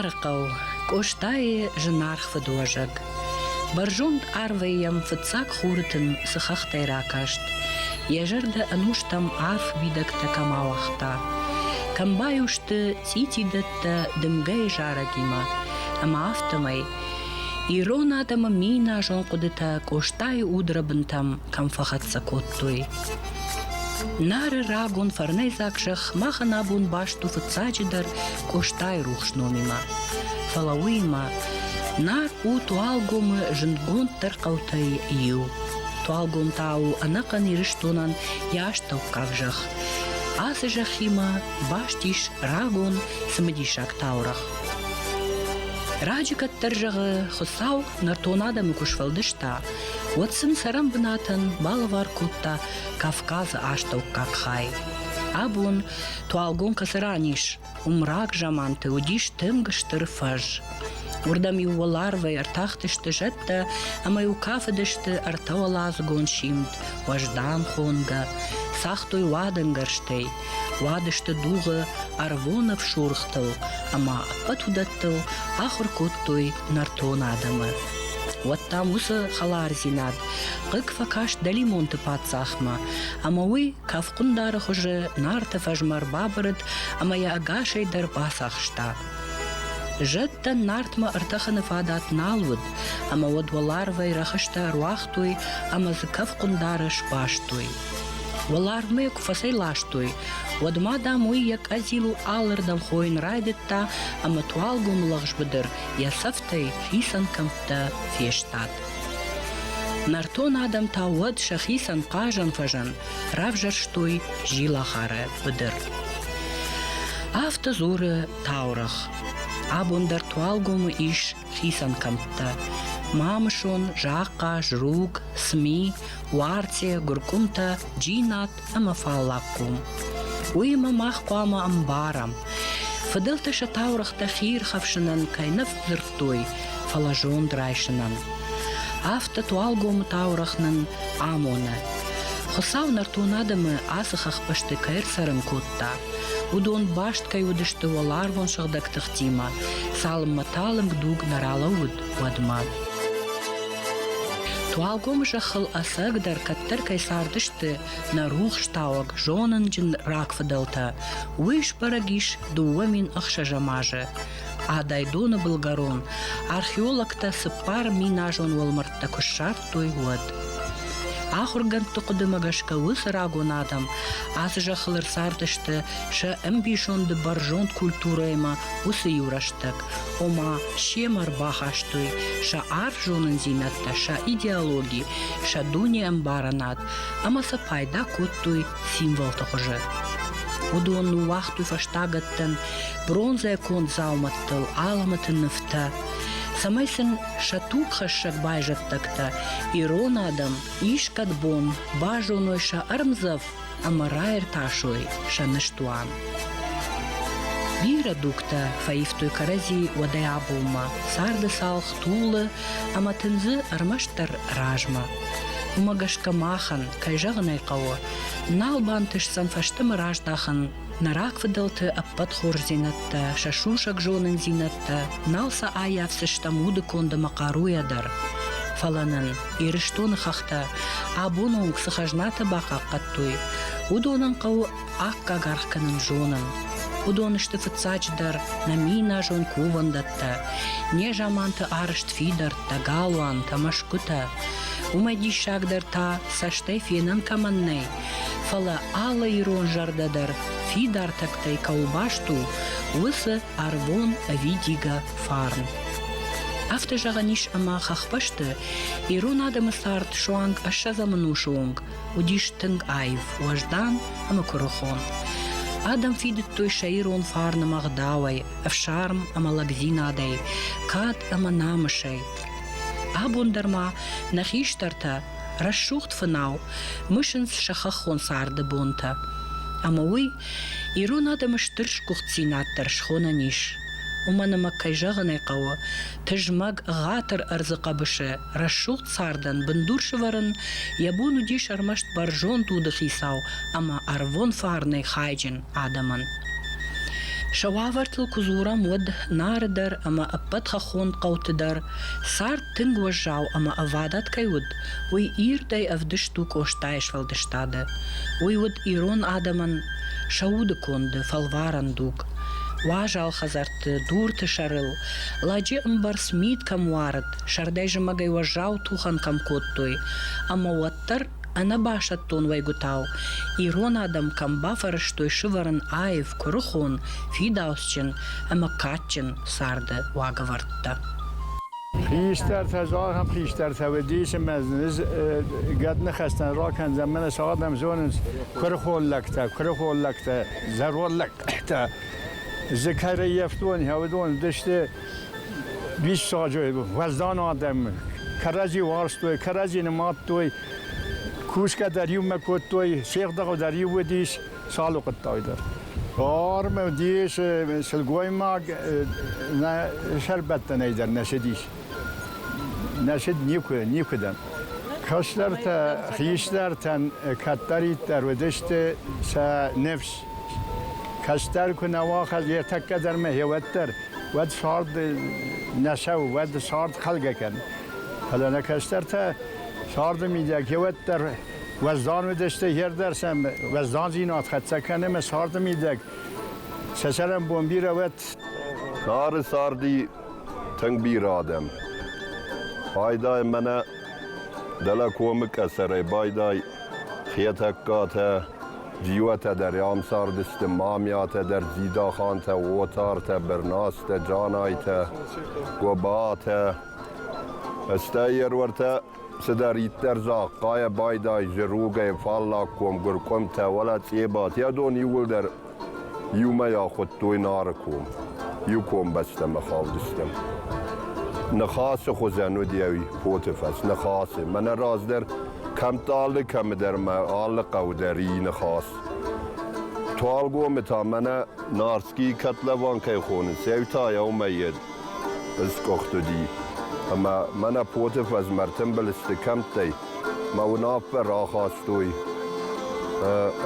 Нарков, коштае женарх вдожак. Баржунд арвеям фыцак хуртын сыхахтай ракашт. Ежерді ануштам арф бидакта камалахта. Камбаюшты титидатта дымгай жарагима. Ама автомай. Ирон адама мина жон кудыта коштай удрабынтам камфахатса коттой. Нары рагун фарнай закшах маханабун башту фыцачидар коштай рухшномима. Фалауима. Нар у туалгумы жынгун тыркаутай ию. Туалгум тау анакан ирыштунан яштау кавжах. Асы жахима баштиш рагун сымыдишак таурах. Раджикат тыржағы хусау нартонадамы кушвалдышта. Отсын сарам бынатын балывар кутта Кавказы аштау какхай. Абун туалгун касыраниш. Умрак жаманты удиш тымгыштыр фаж. Урдам юваларвай артахтышты жетта, ама юкафыдышты артауалазгон шимт, важдан хонга, сахтой вадынгарштей, вадышты дуғы арвонов шурхтыл, ама патудаттыл ахуркуттой нартон адамы. Вот там усы халар зинат, қык факаш далимонты патсахма, ама уй кавкундары хуже нарты фажмар бабырыт, ама я агашай дар басахшта. Жетта нартма артаханы фадат налвуд, ама водваларвай рахашта руахтуй, ама зыкавкундары шпаштуй. Валармы куфасай лаштуй, водмада муй як азилу алырдан хойн райдетта, ама туалгун лағжбыдыр, ясафтай хисанкамта фештат. Нартон адам та вод шахисан кажан фажан, равжарштуй жилахары быдыр. Автозуры таурах. Абундар туалгумы иш хисанкамта. Мамышон, жака, жруг, сми, уарте, гуркумта, джинат, амафаллаккум. Уйма махкуама амбарам. Фыдылта шатаурахта хир хавшынан кайнав зыртой, фалажон драйшынан. Авта туалгумы таурахнан амона. Хосау нартунадамы асыхах пашты кайрсарым кутта. Удон башт кайудышты валарвон шагдактыхтима, салым маталым гдуг наралауд вадма. Туалгом жахыл асагдар каттар кайсардышты на рух штауак жонын джин ракфадалта, уиш парагиш дуамин ахшажамажы. Адайдона былгарон, археологта сыпар минажон валмартта кушартой вад. Ахурган туқыдымагашка высы рагон адам, асы жахылыр сардышты, ша эмбишонды баржон культурайма усы юраштак, ома шемар бахаштой, ша аржонын зинатта, ша идеологи, ша дуни эмбаранат, ама сапайда коттой символ тұқыжы. Удонну вахтуй фаштагаттан, бронзая кон зауматтыл, аламатын нефта, самайсын шатук хашшак байжаттакта, ирон адам, ишкат бон, бажоной ша армзав, ама райр ташой, ша наштуан. Бира дукта фаифтой карази waday абулма, сарды салх тулы, ама тынзы армаштар ражма. Умагашка махан, кайжағынай қауы, налбан тышсан фаштымы раждахан, нарак выдалты аппат хор зинатта, шашушак жонын зинатта, налса аявсы штамуды конды мақаруядар. Фаланын, ирыштоны хақта, абуның сыхажната бақа қаттуй, удонын қауы аққа гарқканын жонын. Удонышты фыцачдар, намина жон кувандатта, не жаманты арышт фидар, та галуан, та машкута, умади шагдар та саштай фенан каманнай, фала ала ирон жардадар, фидар тактай каубашту, высы арвон видига фарн. Авты жағаниш ама хахпашты, ирон адамы сарт шуанг аша заману шуанг, удиш тынг айв, уаждан ама курухон. Адам фидит той шаирон фарна магдавай, авшарм ама лагзинадай, кат ама намышай. Абундарма нахиштарта расшухт фынау, мышынс шахахон сарды бунта. Ама уй, ирон адамы штырш кухтсинаттар шхона ниш. Уманама кайжағынай қауы, тыжмаг ғатыр арзықабышы, расшухт сардан бындуршыварын, ябуну диш армашт баржон туды хисау, ама арвон фарнай хайджин адаман. شواورتل كزورم ود ناردر أما أبت خون قوتدر صار تنگ وجاو أما أفادت كيود وي إير داي أفدشتو كوشتايش فالدشتاده وي ود إيرون آدمن شاود كوند فالوارن دوك واجال خزرت دور تشرل لاجي أمبر سميت كم وارد شرداج مغي وجاو توخن كم كوتوي أما وطر أنا باشتون ويقوتاو إيرون آدم كم بافرشتوي شورن آيف كرخون في داوسچن أما كاتچن سارد واغورتا خیشتر تزار هم خیشتر تودیش مزنز قد نخستن را کن زمان سادم زونن کرخول لکتا ضرور لکتا ذکر یفتون هودون دشته 20 ساجوی وزدان آدم کرجی وارستوی کرجی نمات توی کوشک دریو مکوت توی شیخ دقو دریو ودیش سالو قطعی در آرم دیش سلگوی ما شربت نیدر نشدیش نشد نیکودن کشلر تا خیشلر تن کتری در ودشت سا نفس کشتر کنه واخد یه تک در مهیوتر ود سارد نشو ود سارد خلقه کن حالا نکشتر تا سارد میده که ود در وزدان ودشته هر درسم وزدان زینات خد سکنه من سارد میده سسرم بومبی رو ود ساردی تنگ بیر آدم بایدای منه دل کومک اسره بایدای خیتکات جیوت در یامسار دست مامیات در زیدا خانت ووتارت برناست جانایت گوبات استایر ورت سدریت در زاقای بایدای جروگه فالا کوم گرکم تا ولا تیبات یا دون یول در یوم یا خود توی نار کوم یو کوم بستم مخاو دستم نخاس خوزنو دیوی پوتفس نخاس من راز در کم تال کم در ما آل قودری نخاس توال گو متا من نارسکی کتلوان که خون سیوتا یا امید از کختو دی اما من پوتفس مرتم بلست کم تی ما وناف بر راخاستوی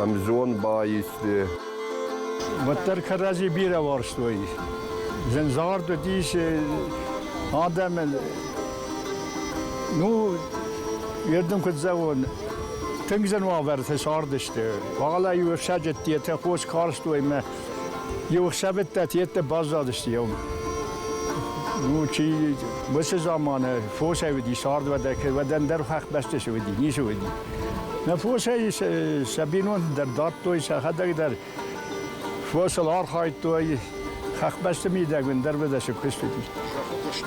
امزون بایست وتر کرازی بیره وارستوی زنزار دو دیش آدم نو یردم کد زون تنگزن واورت ساردشته والا یو شجت دیت خوش کارستوی ما یو شبت دیت بازادشته یوم نو چی بس زمانه فوش ودی سارد و دک و در حق بسته شودی نیش ودی نه فوش سبینون در داد توی شهد در فوسل آرخایت توی حق بسته میدگن در بدش کشتی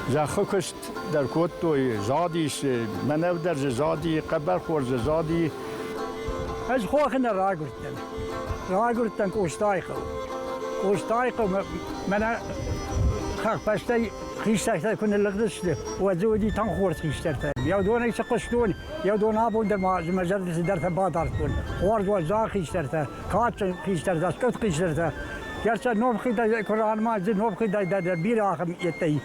زخو کشت در کوت توی زادیش منو در زادی قبر خورز زادی از خواه را گرتن کوشتایخو من حق بسته خیشتر کنه لغدشته و زودی تن خورد خیشتر یا دون ایش قشتون یا دون آبون در مجلس در بادار کن خورد و زا خیشتر کات خیشتر دست کت خیشتر گرچه نوب خیلی قرآن ما زد نوب خیلی در بیر آخم یتی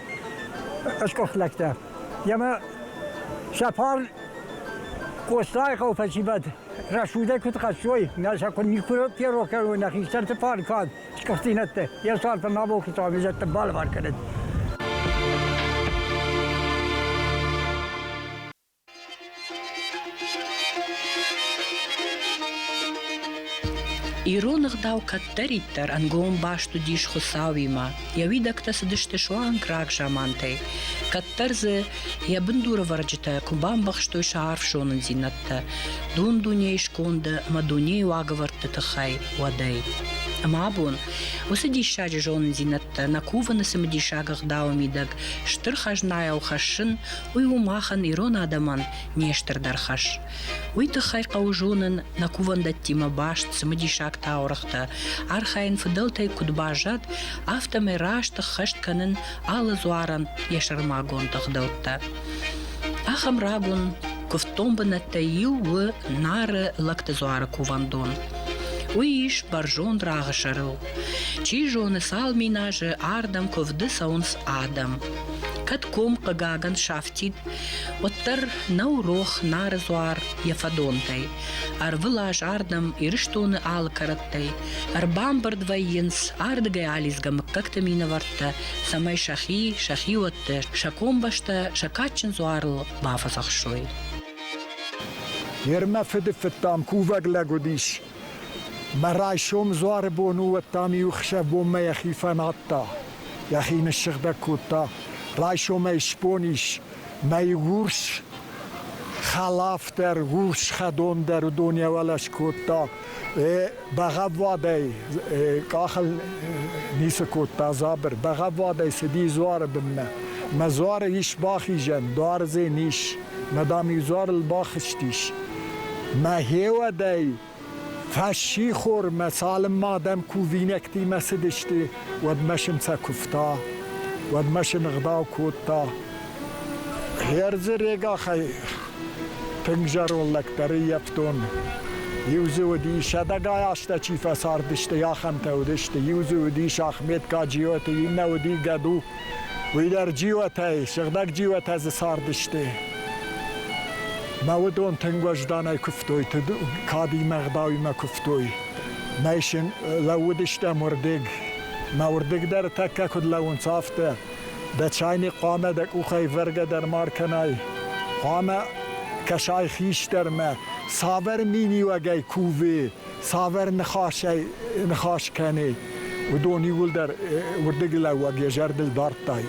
اشکوخ لکته یما شپال کوستای خو فشیبد رشوده کت خشوی نشه کن نیکورو پیرو کرو نخیشتر تپار کاد اشکوختینته یه سال پر نابو کتاب میزد بال بار کرد إيرونغ داو كتريتر أنقوم باشتو ديش خساويما يويدك تسدشت شوان كراك جامانتي كترز يبندور ورجتا كوبان بخشتو شعرف شونن زينتا دون دونيش كوند ما دوني واغورت تخاي وداي أما أبون وسدي شاج جونن زينتا نكوفا نسمدي شاغغ داو ميدك شتر خجنايا وخشن ويوماخن إيرون آدمان نيشتر درخش ويتخاي قوجونن نكوفا دتيما باشت سمدي شاغ تاورختا архайн фыдылтай кудбажат автоме рашты хышт канын алы зуаран яшырмагон тыгдылтта. Ахам рагун куфтомбынатта ил вы нары лакты зуары кувандон. Уиш баржон рагышарыл. Чи жоны сал минажы ардам ковды саунс адам. كد كوم قجاجن شافتيد وتر نو روخ نار زوار يفدونتي فلاج عردم يرشتون كرتي بامبرد وينس جاي عليز جمككت مين ورتا سماي شخي وت شكوم بشتا شكاتشن زوارل بافسخ شوي يرمى فتام كوفاق لاقوديش مراي شوم زوار بونو التامي وخشف بوما يخي فناتا يخي نشغدا كوتا راي شوم يشبونيش ما يغورش خلافتر غورش خدون در دنيا ولاش كوتا بغاب وادي كاخل نيس كوتا زابر بغاب وادي سدي زوار بمنا ما زوار يش باخي جن دار زينيش مدام زوار الباخشتيش ما هيوا داي فشي خور مسالم مادم كوفينكتي مسدشتي ودمشن سكفتا ودمشن غدا كوتا هيرز ريغا خي تنجر ولك تري يفتون يوزو دي شدقا ياشتا چي فساردشت يا خمتودشت يوزو دي شاخمت كا جيوتي ينو دي قدو ويدر جيوتي شغدق جيوتي زساردشت مودون تنگوش دانای کفتوی تدو کادی مغداوی ما کفتوی میشن لودشته مردگ مردگ در تکه کد لون صافته ده چاینی قامه دک او خی ورگه در مارکنای قامه کشای خیش در ما ساور مینی وگی کووی ساور نخاش کنی و دونی ول در وردگ لوگی جردل دارتای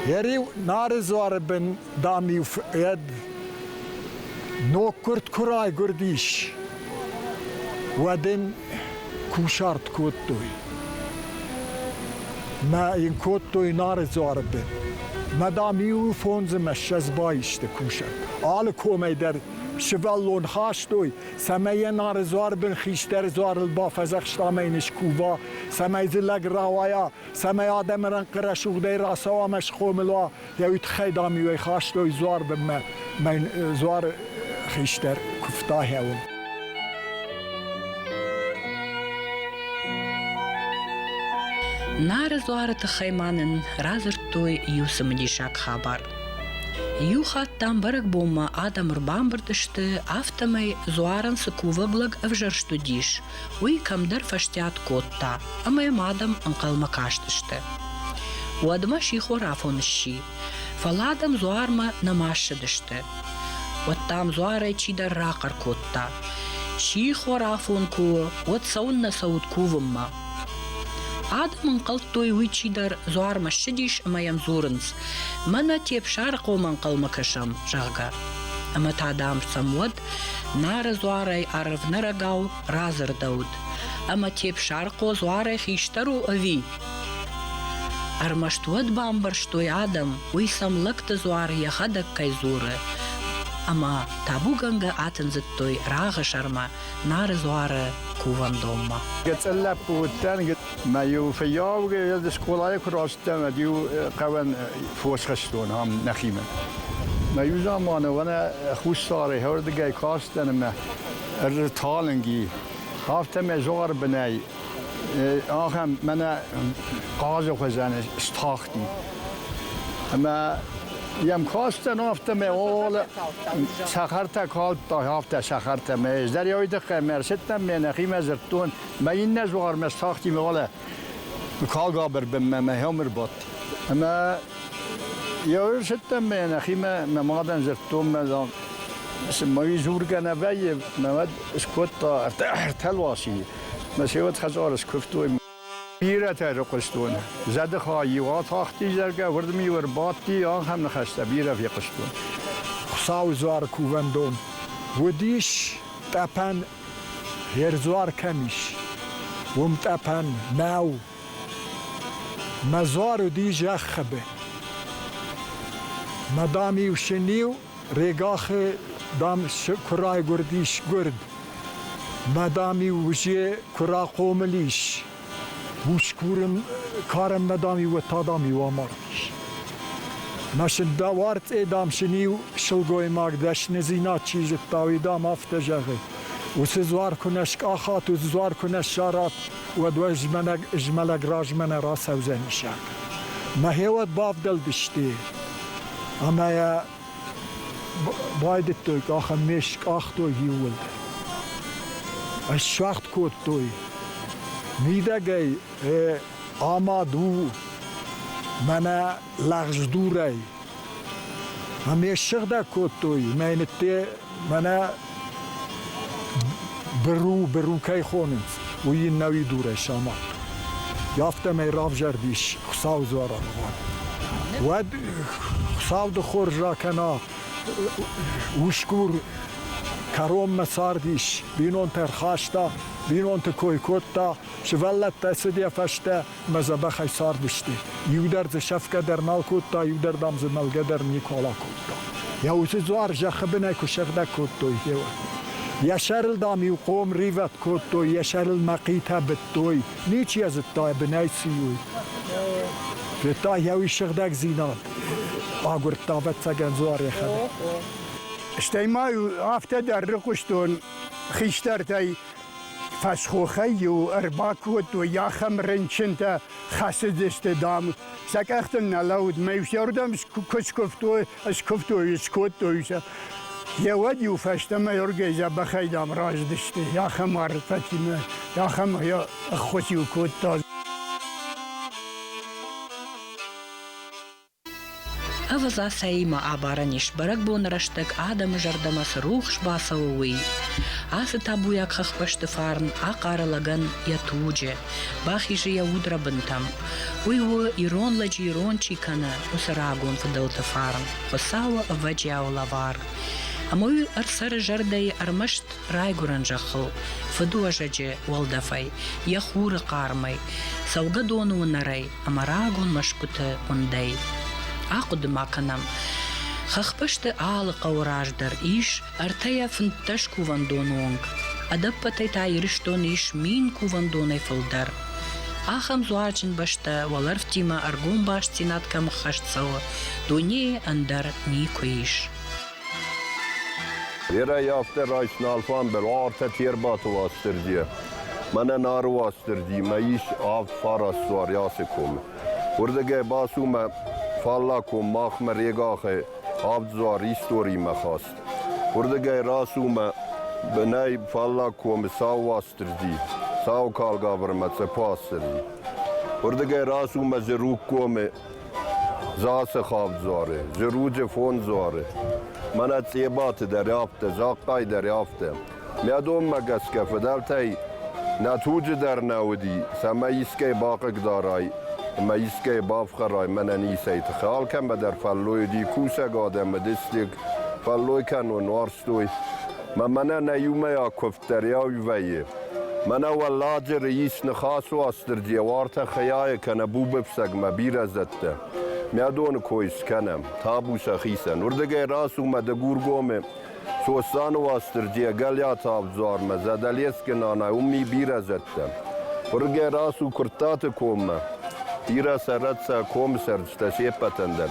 یری نار زوار بن دامی و فید نو کرد کرای گردیش ودن کوشارت کوتوی ما این کوتوی نار زوار بن مدامی و فونز مشز بایشت کوشارت آل کومی در شوالون خاشتوی سمیه نار زوار بن خیشتر زوار البافزخ شتامینش کووا سمیه زلگ راوایا سمیه آدم رن قرشوق دی راسوا مشخوملوا یویت خیدامی وی خاشتوی زوار بن من زوار خیشتر کفتا هون نار زوار تخیمانن رازر توی یوسم دیشاک خبر یوخات там برگ بوما آدم ربان بردشته افتمی زوارن سکوه بلگ افجرشتو دیش وی کم در فشتیات کوتا اما یم آدم انقل مکاشتشته ودما شیخو رافونشی فلادم زوار ما نماشدشته وتام زواري چي در راقر كوتا شي خرافون كو وتصون صوت كوفما آدم انقلتوي وي چي در زوار مشديش اما يمزورنس منا تيب شارقو منقل مكشم جغا اما تادام سمود نار زواري عرف نرقاو رازر دود اما تيب شارقو زواري خيشترو اوي ارمشتود بامبرشتوي آدم وي سملكت زواري يخدك كيزوره اما تابوغنگا آتنزتوی راغ شرما نار زوار کوان دوما قتلب بودن ما يوفياو يد سكولاي كراستم ديو قوان فوش خشتون هم نخيمه ما يوزمان وانا خوش صاري هورد جاي كاستن ما الرتالنجي هافتم زوار بناي آخم من قازو خزانه استاختي اما یم کاستن آفتم اول سخرت کال تا هفته سخرت میز در یوید مرشدم منخیم زرتون ما این نزوار مستاختی میاله کال گابر بم همر بات اما یوید شدم منخیم مادن زرتون مزان ما زور کنه وی مود اسکوت تا ارتلواسی مسیوت خزار اسکفتوی بیره تر قشتون زده خواهی و تاختی زرگه وردمی ورباتی آن هم نخسته بیره فی قشتون خساو زوار کووندون ودیش تپن هرزوار کمیش وم تپن ناو مزار دیج اخبه مدامی و شنیو رگاخ دام کرای گردیش گرد مدامی وجه کرا قوملیش بوشکورم کارم مدامی و تادامی و مارش ماشن دوارت ادام شنیو شلگوی ماگدش نزینات چیز تاوی دام افتجاغی و سزوار کنش آخات و زوار کنش شارات و دو اجملگ راجمن را سوزنشان ما هیوت بافدل دشتی اما یا باید توی که آخه مشک آختوی هیولد الشوخت کود توی میده گی آمادو منه لغز دوره همه شغده کود توی منه برو که خونیم و این نوی دوره شما یافته می راف جردیش خساو زوارا و خساو دو خورج را کنا وشکور کروم مساردیش بینون ترخاشتا بینون تکوی کتا شولت تسدی فشته مزبه خی ساردشتی یودر ز شفکه در نال کتا یودر دام ز ملگه در نیکالا کتا یا اوزی زوار جخبنه که شغده کتوی یشرل دامی و قوم ریوت کتوی یشرل مقیته بتوی نیچی از التای بنایسیوی تا یوی شغدک زیناد آگر تابت سگن زوار یخده استیمای آفته در رقشتون خیشتر تای فسخوخی و ارباکوت و یا خمرنچنت خسد استدام سکختن نلاود میوشیاردم کسکفتوی اسکفتوی اسکوتویسا یه ودی و فشتم یورگیزا بخیدم راز دشته یا خمار فتیمه یا خم یا خوشی و کود تاز Аваза саима абараниш барак бон раштак адам жардамас рухш басавуи. Асы табуяк хахпашты фарн акаралаган ятуже. Бахижи я удра бентам. Уйво ирон ладжи ирон чикана усарагон фадалта фарн. Хосава аваджяу лавар. Амой арсар жардай армашт райгуран жахл. Фаду ажаджи валдафай. Яхура кармай. Саугадону нарай. Амарагон машкута ундай. أقد ماكنم خخبشت آل قوراج در إيش أرتيا فنتش كوفاندونونغ أدبتي تايرشتون إيش مين كوفاندوني فلدر آخم زواجن بشتا ولرفتيما أرغون باشتينات كم خشت سوا دوني أندر نيكو إيش Yere yafte rayşn alfan ber orta tierbat vastırdiye. Mana nar vastırdiye. Maiş av faras var yası kom. Burada ge basuma falla kom mahmer yegahe avzar histori makhast. Burada ge rasuma benay falla kom savastırdiye. Sav kalgavrmat se pastırdiye. Burada ge rasuma zeruk kom zase khavzare. Zeruce fon zare. من اتیبات دریافته زاقای دریافته میادوم مگس که فدالتای نتوج در نودی سمایسکه باقک دارای مایسکه بافخرای من نیسیت خیال کم بدر فلوی دی کوسه گاده مدستیک فلوی کن و نارستوی من نیومه یا کفتریاوی ویه من ولاج رئیس نخاس و استر دیوارت خیای کنه بو بفسگ مبیر زدته میادون کویس کنم تابو شخیسن وردگه راس اومده گورگومه سوستان واسترجیه گلیات آبزار مزدلیس کنانه امی بیره زدتم وردگه راس و کرتات کومه بیره سرد سا کوم سرجته شیپتندن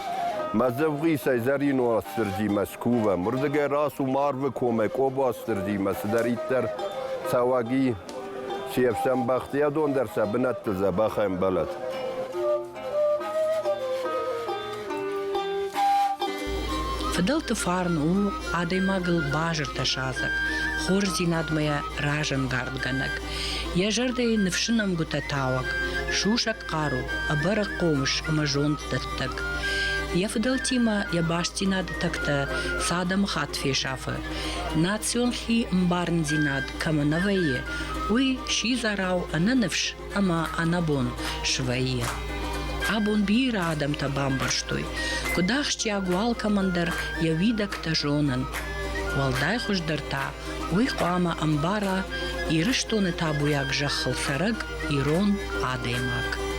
مزفغی سیزرین واسترجی مسکوبم وردگه راس و مارو کومه کوب واسترجی مسدریتر سواگی شیفشم بختیه دون در سبنت تزبخیم بلد فضلت فارن عادي ماغل باجر تشازك خورزي نادميا راجن غاردغنك يا جردي نفشنم غوتاتاوك شوشك قارو ابرق قومش امجون تتك يا فضلتيما يا باشتي ناد تكتا سادم خات في شافه ناتسيون خي مبارن زيناد كما نويه وي شي زراو انا نفش اما انا بون شويه Абон бира адам та бамбарштуй. Кудахщи агуал командир я видак та жонен. Валдай хуш дерта, уй қуама амбара, и рыштоны табуяк жахыл сараг, и рон адаймак.